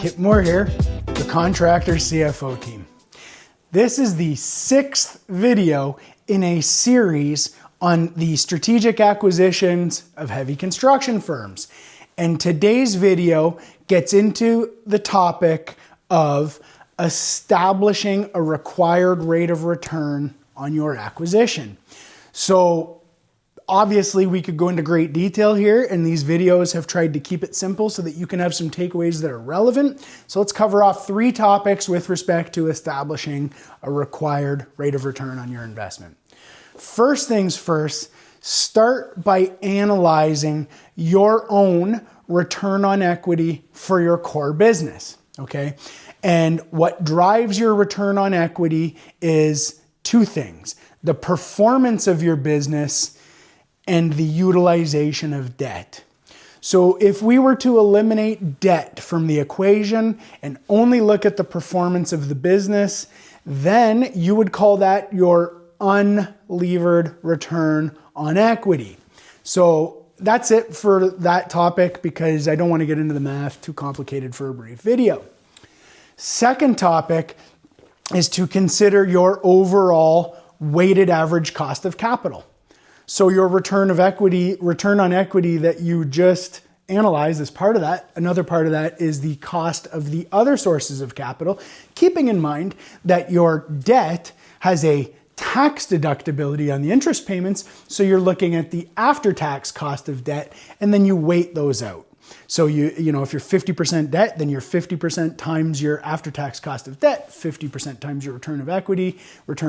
Kip Moore here, the Contractor CFO team. This is the 6th video in a series on the strategic acquisitions of heavy construction firms. And today's video gets into the topic of establishing a required rate of return on your acquisition. So obviously we could go into great detail here, and these videos have tried to keep it simple so that you can have some takeaways that are relevant. So let's cover off 3 topics with respect to establishing a required rate of return on your investment. First things first, start by analyzing your own return on equity for your core business, okay? And what drives your return on equity is 2 things: the performance of your business and the utilization of debt. So if we were to eliminate debt from the equation and only look at the performance of the business, then you would call that your unlevered return on equity. So that's it for that topic, because I don't want to get into the math, too complicated for a brief video. Second topic is to consider your overall weighted average cost of capital. So your return on equity that you just analyzed is part of that. Another part of that is the cost of the other sources of capital, keeping in mind that your debt has a tax deductibility on the interest payments. So you're looking at the after-tax cost of debt, and then you weight those out. So you know, if you're 50% debt, then you're 50% times your after-tax cost of debt, 50% times your return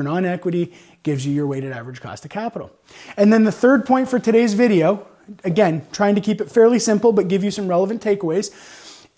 on equity gives you your weighted average cost of capital. And then the third point for today's video, again, trying to keep it fairly simple but give you some relevant takeaways,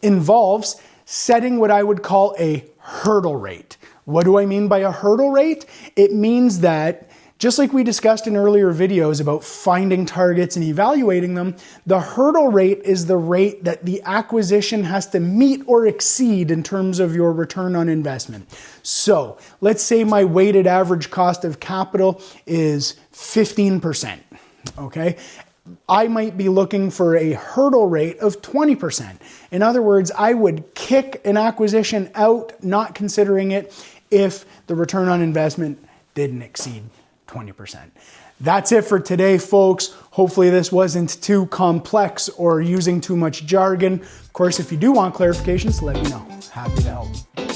involves setting what I would call a hurdle rate. What do I mean by a hurdle rate? It means that, just like we discussed in earlier videos about finding targets and evaluating them, the hurdle rate is the rate that the acquisition has to meet or exceed in terms of your return on investment. So let's say my weighted average cost of capital is 15%, okay? I might be looking for a hurdle rate of 20%. In other words, I would kick an acquisition out, not considering it, if the return on investment didn't exceed 20%. That's it for today, folks. Hopefully this wasn't too complex or using too much jargon. Of course, if you do want clarifications, let me know. Happy to help.